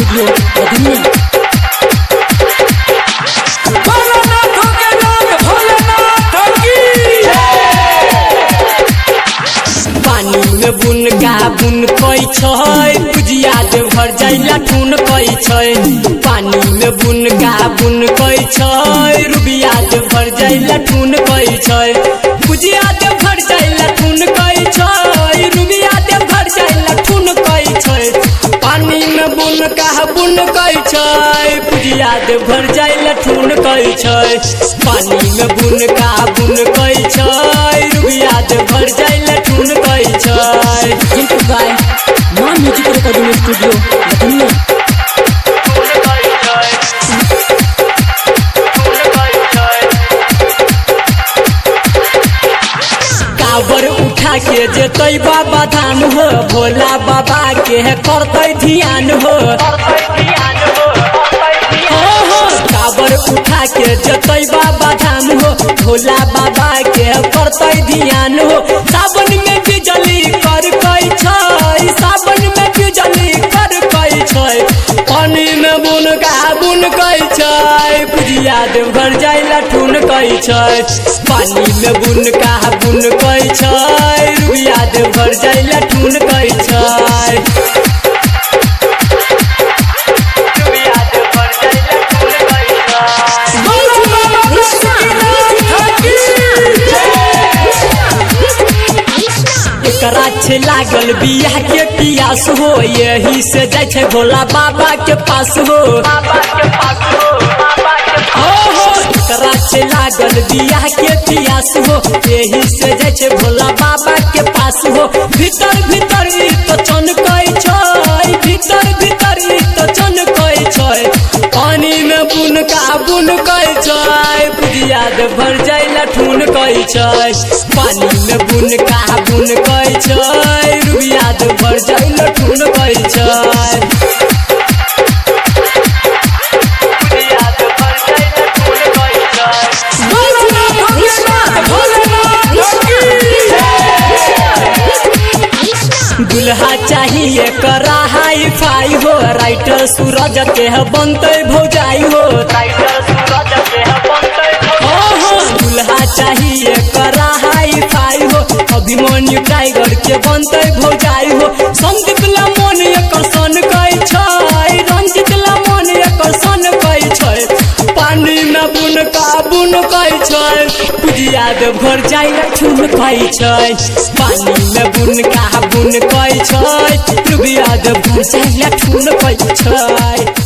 Studio बदनिया। पानी में बुन का बुन कई छै भुजिया दे भर जाइला ठून कई छै। पानी में बुन का बुन कई छै रुबिया दे भर जाइला ठून कई छै। भुजिया दे भर जाइला ठून कई छै रुबिया दे भर जाइला ठून कई छै। पानी में बुन का बुन कई छै भुजिया दे भर जाइला ठून कई छै। पानी में बुन का बुन कई छै रुबिया दे भर जाइला ठून कई छै। जिंटू गाय मां म्यूजिक रिकॉर्डिंग स्टूडियो बदनिया। काबर उठा के जेतै बाबा धाम हो भोला बाबा के करतै ध्यान हो। काबर उठा के जेतै बाबा धाम हो भोला बाबा के करतै ध्यान हो। सावन में बिजली कर कई छै सावन में बिजली कर कई छै। पानी में बुन का बुन कई छै भुजिया दे भर जाइला ठून कई छै। पानी में बुन का बुन कई छै रुबिया दे भर जाइला ठून कई छै। एकरा छे लागल बियाह के पियास हो यही से जाय छै भोला बाबा के पास हो। एकरा छे लागल बियाह के पियास हो यही से जाय छै भोला बाबा के पास हो। भीतर भीतर ई तो चन कई छै भीतर भीतर ई तो चन कई छै। पानी में बुन का बुन कई छै भुजिया दे भर जाइला ठून कई छै। पानी में बुन का बुन कई छै रुबिया दे भर जाइला ठून कई छै। दुल्हा चाहिए करा हाई फाई हो राइटर सूरज के बनते भौजाई हो। दुल्हा चाहिए करा हाई फाई हो अभिमन्यु टाइगर के बनते भौजाई हो। संदीप ला मन एकर सन कई छै रंजित ला मन एकर सन कई छै। पानी में बुन का बुन कई छै भुजिया दे भर जाइला ठून कई छै। पानी में बुन का बुन कई छै रुबिया दे भर जाइला ठून कई छै।